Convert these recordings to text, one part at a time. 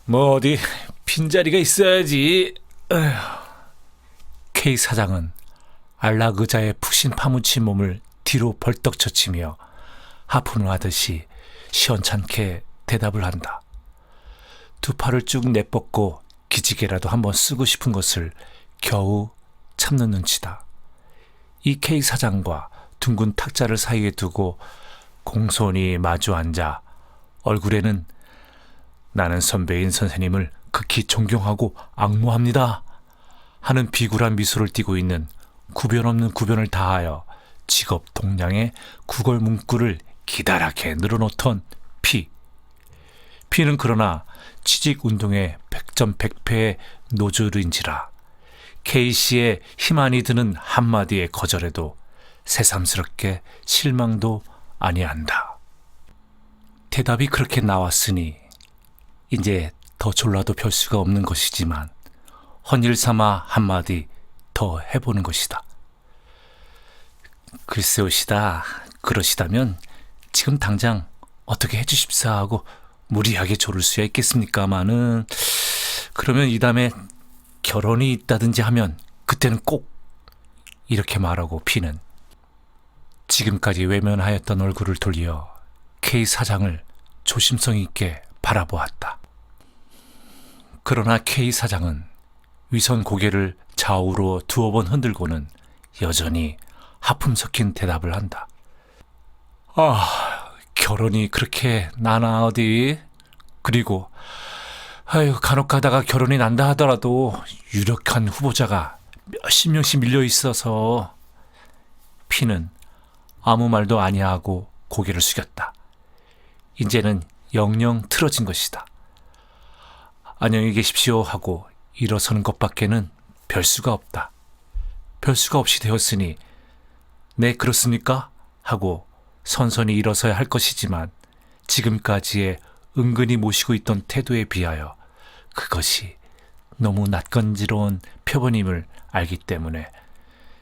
뭐 어디 빈자리가 있어야지. K 사장은 안락 의자에 푹신 파묻힌 몸을 뒤로 벌떡 젖히며 하품을 하듯이 시원찮게 대답을 한다. 두 팔을 쭉 내뻗고 기지개라도 한번 쓰고 싶은 것을 겨우 참는 눈치다. 이 K 사장과 둥근 탁자를 사이에 두고 공손히 마주 앉아 얼굴에는 나는 선배인 선생님을 극히 존경하고 앙모합니다 하는 비굴한 미소를 띠고 있는 구변 없는 구변을 다하여 직업 동량의 구걸 문구를 기다랗게 늘어놓던 P는 그러나 취직 운동의 100점 100패의 노즐인지라 K씨의 힘안이 드는 한마디에 거절해도 새삼스럽게 실망도 아니한다. 대답이 그렇게 나왔으니 이제 더 졸라도 별 수가 없는 것이지만 헌일 삼아 한마디 더 해보는 것이다. 글쎄오시다. 그러시다면 지금 당장 어떻게 해주십사 하고 무리하게 조를 수야 있겠습니까마는 그러면 이 다음에 결혼이 있다든지 하면 그때는 꼭 이렇게 말하고 P는 지금까지 외면하였던 얼굴을 돌려 K 사장을 조심성 있게 바라보았다. 그러나 K 사장은 위선 고개를 좌우로 두어 번 흔들고는 여전히 하품 섞인 대답을 한다. 결혼이 그렇게 나나 어디? 그리고 간혹 가다가 결혼이 난다 하더라도 유력한 후보자가 몇십 명씩 밀려 있어서. P는 아무 말도 아니하고 고개를 숙였다. 이제는 영영 틀어진 것이다. 안녕히 계십시오 하고 일어서는 것밖에는 별수가 없다. 별수가 없이 되었으니 네 그렇습니까? 하고 선선히 일어서야 할 것이지만 지금까지의 은근히 모시고 있던 태도에 비하여 그것이 너무 낯간지러운 표본임을 알기 때문에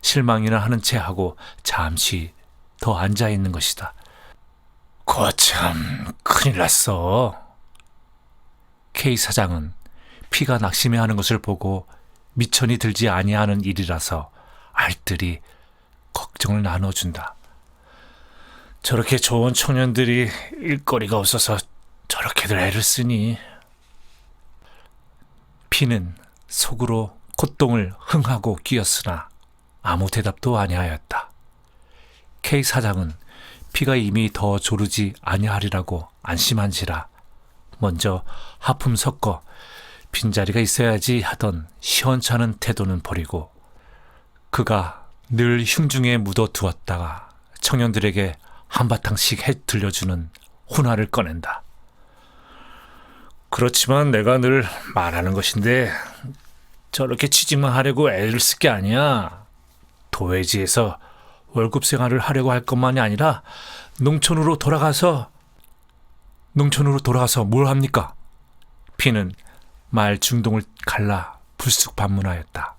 실망이나 하는 채 하고 잠시 더 앉아있는 것이다. 거참 큰일 났어. K 사장은 P가 낙심해하는 것을 보고 미천이 들지 아니하는 일이라서 알뜰히 걱정을 나눠준다. 저렇게 좋은 청년들이 일거리가 없어서 저렇게들 애를 쓰니. P는 속으로 콧등을 흥하고 끼었으나 아무 대답도 아니하였다. K 사장은 P가 이미 더 조르지 아니하리라고 안심한지라 먼저 하품 섞어 빈자리가 있어야지 하던 시원찮은 태도는 버리고 그가 늘 흉중에 묻어두었다가 청년들에게 한바탕씩 해 들려주는 훈화를 꺼낸다. 그렇지만 내가 늘 말하는 것인데 저렇게 취직만 하려고 애를 쓸 게 아니야. 도회지에서 월급 생활을 하려고 할 것만이 아니라 농촌으로 돌아가서 뭘 합니까? P는 말 중동을 갈라 불쑥 반문하였다.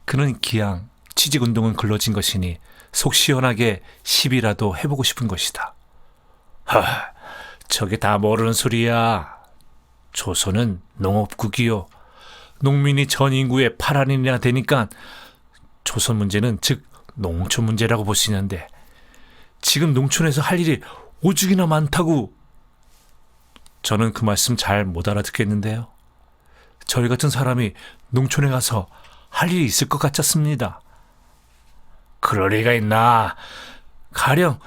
그는 기양 취직운동은 글러진 것이니 속 시원하게 시비라도 해보고 싶은 것이다. 저게 다 모르는 소리야. 조선은 농업국이요. 농민이 전 인구의 8할인이나 되니까 조선 문제는 즉 농촌 문제라고 볼 수 있는데 지금 농촌에서 할 일이 오죽이나 많다고. 저는 그 말씀 잘 못 알아듣겠는데요. 저희 같은 사람이 농촌에 가서 할 일이 있을 것 같지 않습니다. 그럴 리가 있나. 가령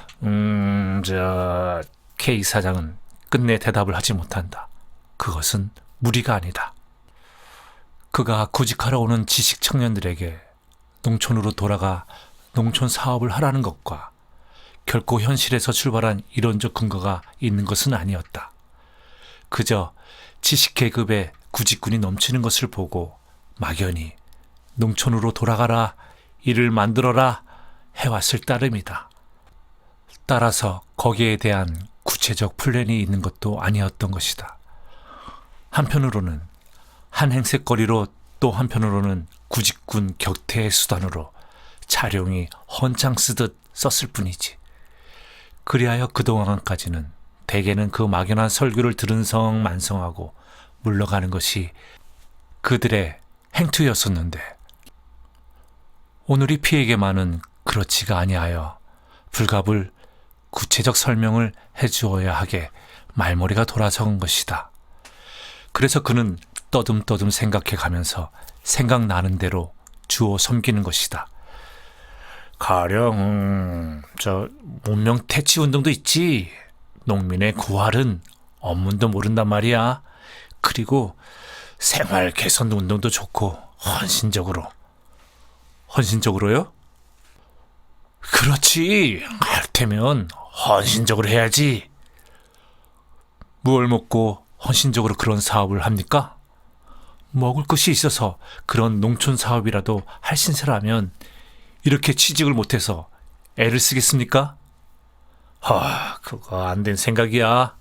K 사장은 끝내 대답을 하지 못한다. 그것은 무리가 아니다. 그가 구직하러 오는 지식 청년들에게 농촌으로 돌아가 농촌 사업을 하라는 것과 결코 현실에서 출발한 이론적 근거가 있는 것은 아니었다. 그저 지식 계급의 구직군이 넘치는 것을 보고 막연히 농촌으로 돌아가라, 일을 만들어라 해왔을 따름이다. 따라서 거기에 대한 구체적 플랜이 있는 것도 아니었던 것이다. 한편으로는 한 행색거리로 또 한편으로는 구직군 격퇴의 수단으로 자룡이 헌창 쓰듯 썼을 뿐이지. 그리하여 그동안까지는 대개는 그 막연한 설교를 들은 성 만성하고 물러가는 것이 그들의 행투였었는데 오늘이 피에게만은 그렇지가 아니하여 불갑을 구체적 설명을 해주어야 하게 말머리가 돌아서는 것이다. 그래서 그는 떠듬떠듬 생각해가면서 생각나는 대로 주워 섬기는 것이다. 가령 문명 퇴치 운동도 있지. 농민의 구할은 업문도 모른단 말이야. 그리고 생활 개선 운동도 좋고 헌신적으로. 헌신적으로요? 그렇지. 할 테면 헌신적으로 해야지. 무얼 먹고 헌신적으로 그런 사업을 합니까? 먹을 것이 있어서 그런 농촌 사업이라도 할 신세라면 이렇게 취직을 못해서 애를 쓰겠습니까? 그거 안 된 생각이야.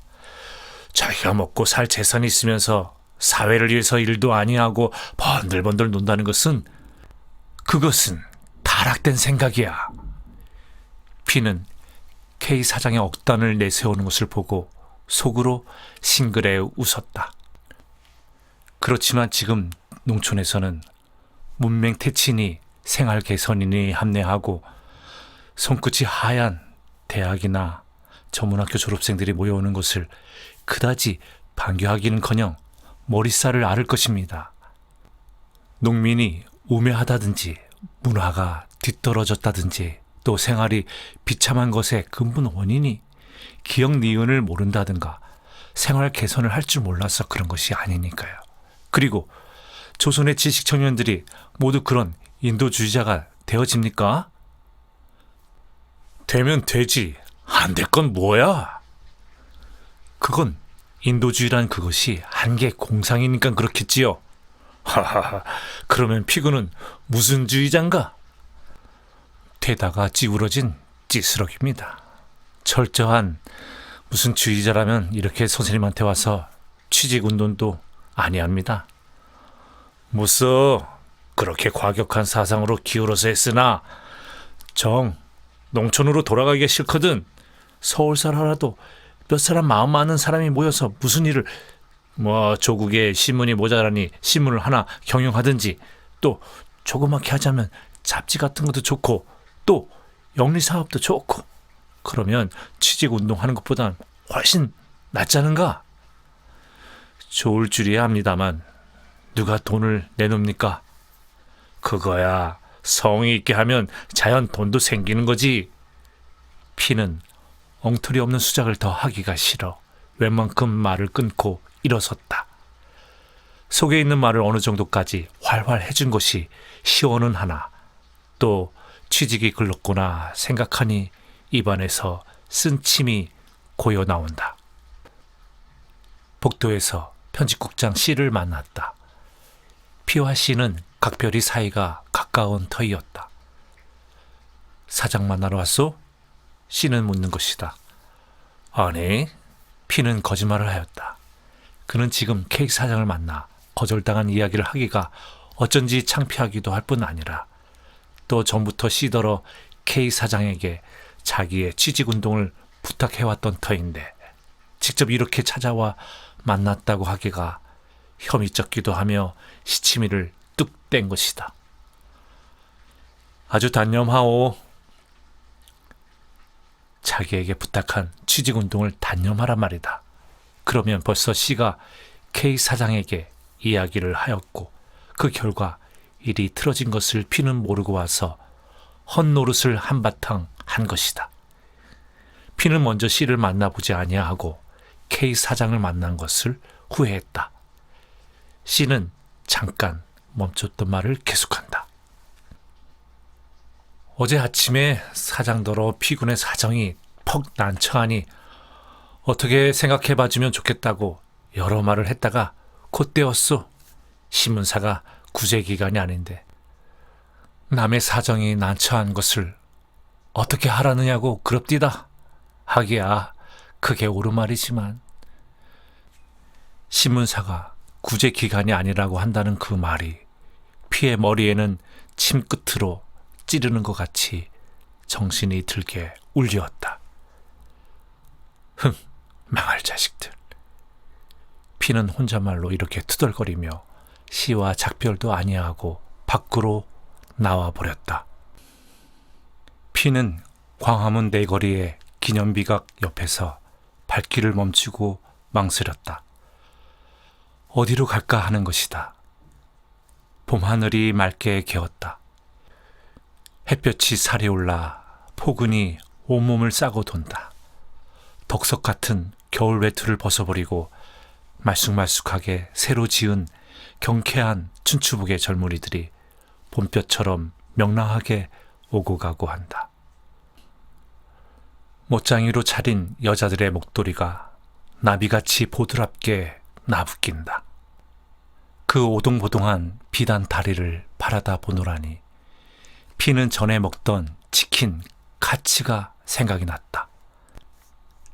자기가 먹고 살 재산이 있으면서 사회를 위해서 일도 아니하고 번들번들 논다는 것은 그것은 타락된 생각이야. 피는 K 사장의 억단을 내세우는 것을 보고 속으로 싱그레 웃었다. 그렇지만 지금 농촌에서는 문맹 퇴치니 생활 개선이니 합리하고 손끝이 하얀 대학이나 전문학교 졸업생들이 모여오는 것을 그다지 반겨하기는커녕 머리살을 앓을 것입니다. 농민이 우매하다든지 문화가 뒤떨어졌다든지 또 생활이 비참한 것의 근본 원인이 기억 니은을 모른다든가 생활 개선을 할 줄 몰라서 그런 것이 아니니까요. 그리고 조선의 지식 청년들이 모두 그런 인도주의자가 되어집니까? 되면 되지. 안 될 건 뭐야? 그건 인도주의란 그것이 한계 공상이니까 그렇겠지요. 하하하, 그러면 피구는 무슨 주의자인가? 되다가 찌우러진 찌스럭입니다. 철저한 무슨 주의자라면 이렇게 선생님한테 와서 취직운동도 아니합니다. 무슨 그렇게 과격한 사상으로 기울어서 했으나 농촌으로 돌아가기가 싫거든. 서울 살아라도 몇 사람 마음 많은 사람이 모여서 무슨 일을 조국에 신문이 모자라니 신문을 하나 경영하든지 또 조그맣게 하자면 잡지 같은 것도 좋고 또 영리사업도 좋고 그러면 취직운동하는 것보단 훨씬 낫지 않은가? 좋을 줄이야 합니다만 누가 돈을 내놓습니까? 그거야 성의 있게 하면 자연 돈도 생기는 거지. 피는 엉터리 없는 수작을 더 하기가 싫어 웬만큼 말을 끊고 일어섰다. 속에 있는 말을 어느 정도까지 활활 해준 것이 시원은 하나 또 취직이 글렀구나 생각하니 입안에서 쓴 침이 고여 나온다. 복도에서 편집국장 C를 만났다. P와 C는 각별히 사이가 가까운 터이였다. 사장 만나러 왔소? C는 묻는 것이다. 아니, P는 거짓말을 하였다. 그는 지금 K 사장을 만나 거절당한 이야기를 하기가 어쩐지 창피하기도 할 뿐 아니라 또 전부터 C더러 K 사장에게 자기의 취직운동을 부탁해왔던 터인데 직접 이렇게 찾아와 만났다고 하기가 혐의적기도 하며 시치미를 뚝 뗀 것이다. 아주 단념하오. 자기에게 부탁한 취직운동을 단념하란 말이다. 그러면 벌써 C가 K 사장에게 이야기를 하였고 그 결과 일이 틀어진 것을 P는 모르고 와서 헛노릇을 한바탕 한 것이다. P는 먼저 C를 만나보지 아니하고 K 사장을 만난 것을 후회했다. C는 잠깐 멈췄던 말을 계속한다. 어제 아침에 사장더러 P군의 사정이 퍽 난처하니 어떻게 생각해봐주면 좋겠다고 여러 말을 했다가 곧대었소. 신문사가 구제기관이 아닌데 남의 사정이 난처한 것을 어떻게 하라느냐고 그럽디다. 하기야 그게 옳은 말이지만 신문사가 구제기관이 아니라고 한다는 그 말이 P의 머리에는 침끝으로 찌르는 것 같이 정신이 들게 울렸다. 망할 자식들. 피는 혼잣말로 이렇게 투덜거리며 시와 작별도 아니하고 밖으로 나와 버렸다. 피는 광화문 내거리의 기념비각 옆에서 발길을 멈추고 망설였다. 어디로 갈까 하는 것이다. 봄하늘이 맑게 개었다. 햇볕이 살이 올라 포근이 온몸을 싸고 돈다. 덕석 같은 겨울 외투를 벗어버리고 말쑥말쑥하게 새로 지은 경쾌한 춘추복의 젊은이들이 봄볕처럼 명랑하게 오고 가고 한다. 못장이로 차린 여자들의 목도리가 나비같이 보드랍게 나부낀다. 그 오동보동한 비단 다리를 바라다 보노라니 피는 전에 먹던 치킨 카츠가 생각이 났다.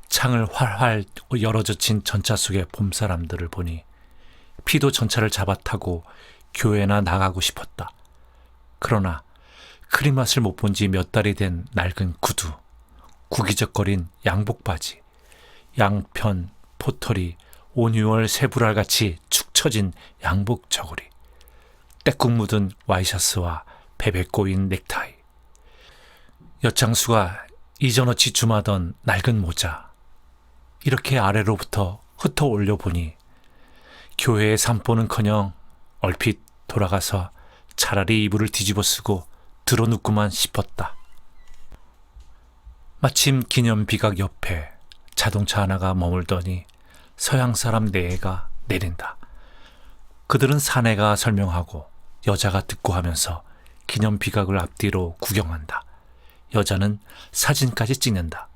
창을 활활 열어젖힌 전차 속의 봄사람들을 보니 피도 전차를 잡아타고 교회나 나가고 싶었다. 그러나 크리맛을 못 본 지 몇 달이 된 낡은 구두, 구기적거린 양복바지, 양편, 포털이 온유월 새불알같이 축 처진 양복 저고리, 때국 묻은 와이셔츠와 베베 꼬인 넥타이, 엿장수가 이전어치 주마던 낡은 모자, 이렇게 아래로부터 흩어 올려보니 교회의 산보는커녕 얼핏 돌아가서 차라리 이불을 뒤집어 쓰고 드러눕구만 싶었다. 마침 기념비각 옆에 자동차 하나가 머물더니 서양 사람 네가 내린다. 그들은 사내가 설명하고 여자가 듣고 하면서 기념비각을 앞뒤로 구경한다. 여자는 사진까지 찍는다.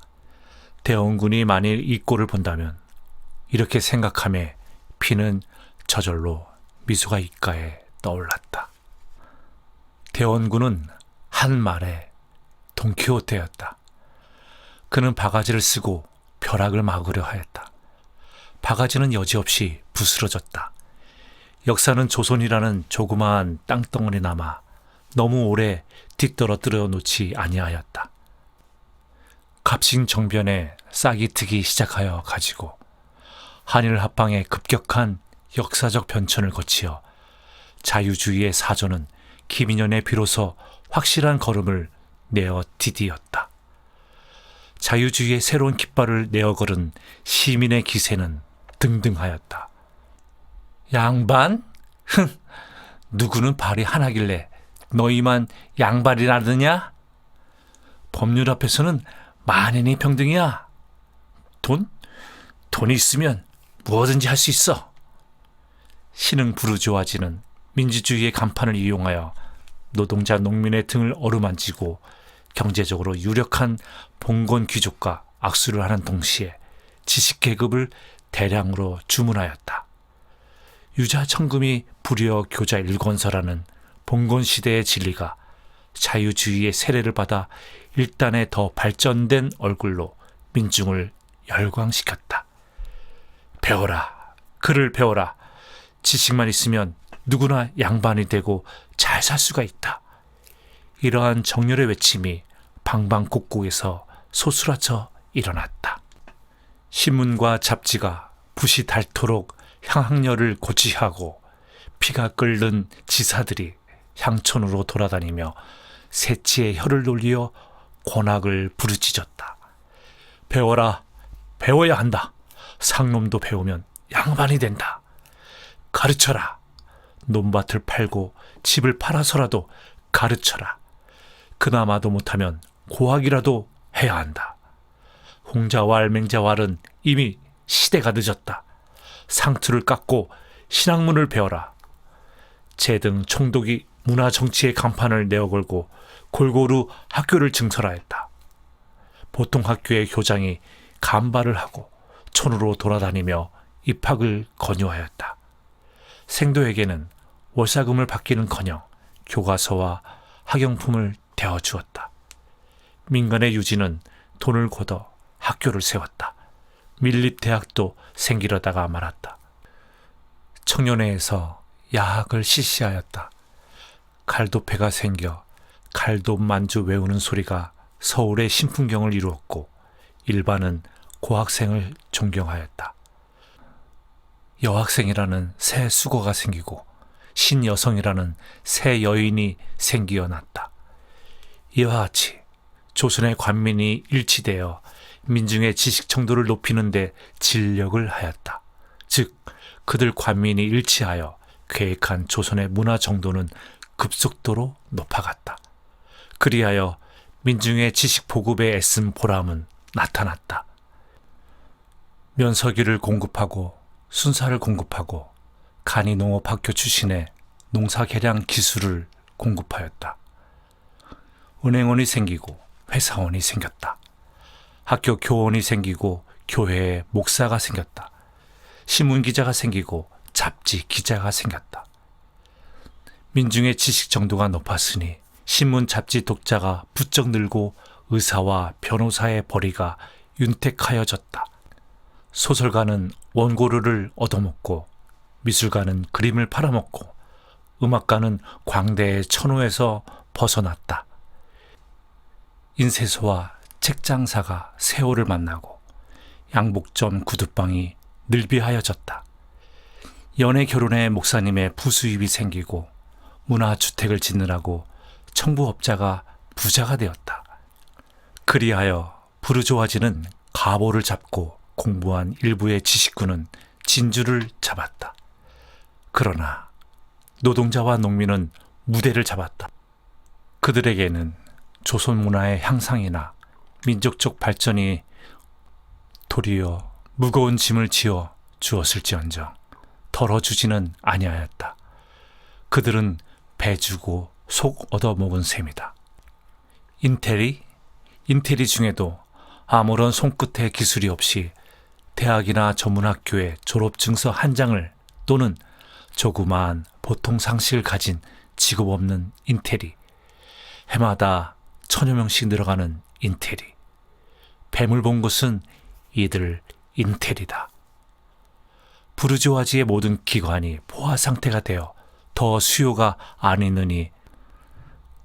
대원군이 만일 이 꼴을 본다면 이렇게 생각하며 피는 저절로 미소가 입가에 떠올랐다. 대원군은 한 말에 돈키호테였다. 그는 바가지를 쓰고 벼락을 막으려 하였다. 바가지는 여지없이 부스러졌다. 역사는 조선이라는 조그마한 땅덩어리 남아 너무 오래 뒤떨어뜨려 놓지 아니하였다. 갑신정변에 싹이 트기 시작하여 가지고 한일 합방의 급격한 역사적 변천을 거치어 자유주의의 사조는 김인연에 비로소 확실한 걸음을 내어 디디었다. 자유주의의 새로운 깃발을 내어 걸은 시민의 기세는 등등하였다. 양반? 흥! 누구는 발이 하나길래 너희만 양발이라느냐? 법률 앞에서는 만인이 평등이야. 돈이 있으면 무엇든지 할 수 있어. 신흥 부르주아지는 민주주의의 간판을 이용하여 노동자 농민의 등을 어루만지고 경제적으로 유력한 봉건 귀족과 악수를 하는 동시에 지식계급을 대량으로 주문하였다. 유자천금이 불여 교자 일권서라는 봉건시대의 진리가 자유주의의 세례를 받아 일단에 더 발전된 얼굴로 민중을 열광시켰다. 배워라. 글을 배워라. 지식만 있으면 누구나 양반이 되고 잘 살 수가 있다. 이러한 정열의 외침이 방방곡곡에서 소스라쳐 일어났다. 신문과 잡지가 붓이 닳도록 향학열을 고취하고 피가 끓는 지사들이 향촌으로 돌아다니며 새치의 혀를 놀리어 권악을 부르짖었다. 배워라. 배워야 한다. 상놈도 배우면 양반이 된다. 가르쳐라. 논밭을 팔고 집을 팔아서라도 가르쳐라. 그나마도 못하면 고학이라도 해야 한다. 홍자왈 맹자왈은 이미 시대가 늦었다. 상투를 깎고 신학문을 배워라. 제등 총독이 문화 정치의 간판을 내어걸고 골고루 학교를 증설하였다. 보통 학교의 교장이 간발을 하고 촌으로 돌아다니며 입학을 권유하였다. 생도에게는 월사금을 받기는커녕 교과서와 학용품을 대어주었다. 민간의 유지는 돈을 걷어 학교를 세웠다. 밀립대학도 생기려다가 말았다. 청년회에서 야학을 실시하였다. 갈도패가 생겨 갈도만주 외우는 소리가 서울의 신풍경을 이루었고 일반은 고학생을 존경하였다. 여학생이라는 새 수거가 생기고 신여성이라는 새 여인이 생기어났다. 이와 같이 조선의 관민이 일치되어 민중의 지식 정도를 높이는 데 진력을 하였다. 즉 그들 관민이 일치하여 계획한 조선의 문화 정도는 급속도로 높아갔다. 그리하여 민중의 지식 보급에 애쓴 보람은 나타났다. 면서기를 공급하고 순사를 공급하고 간이농업학교 출신의 농사개량 기술을 공급하였다. 은행원이 생기고 회사원이 생겼다. 학교 교원이 생기고 교회에 목사가 생겼다. 신문기자가 생기고 잡지 기자가 생겼다. 민중의 지식 정도가 높았으니 신문 잡지 독자가 부쩍 늘고 의사와 변호사의 벌이가 윤택하여졌다. 소설가는 원고료를 얻어먹고 미술가는 그림을 팔아먹고 음악가는 광대의 천호에서 벗어났다. 인쇄소와 책장사가 세월을 만나고 양복점 구두방이 늘비하여졌다. 연애 결혼에 목사님의 부수입이 생기고 문화주택을 짓느라고 청부업자가 부자가 되었다. 그리하여 부르주아지는 가보를 잡고 공부한 일부의 지식군은 진주를 잡았다. 그러나 노동자와 농민은 무대를 잡았다. 그들에게는 조선 문화의 향상이나 민족적 발전이 도리어 무거운 짐을 지어 주었을지언정 덜어주지는 아니하였다. 그들은 배 주고 속 얻어먹은 셈이다. 인테리 중에도 아무런 손끝의 기술이 없이 대학이나 전문학교의 졸업증서 한 장을 또는 조그마한 보통 상식을 가진 직업 없는 인테리, 해마다 1000여 명씩 늘어가는 인테리, 뱀을 본 것은 이들 인테리다. 부르주아지의 모든 기관이 포화 상태가 되어 더 수요가 안 있느니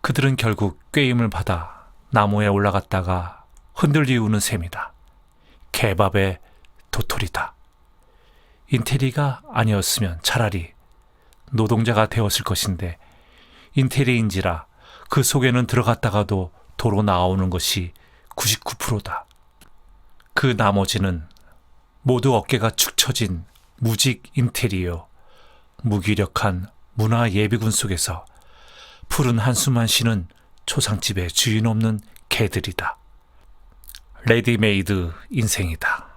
그들은 결국 꾀임을 받아 나무에 올라갔다가 흔들리우는 셈이다. 개밥의 도토리다. 인테리가 아니었으면 차라리 노동자가 되었을 것인데 인테리인지라 그 속에는 들어갔다가도 도로 나오는 것이 99%다. 그 나머지는 모두 어깨가 축 처진 무직 인테리어, 무기력한 문화 예비군 속에서 푸른 한숨만 쉬는 초상집의 주인 없는 개들이다. 레디메이드 인생이다.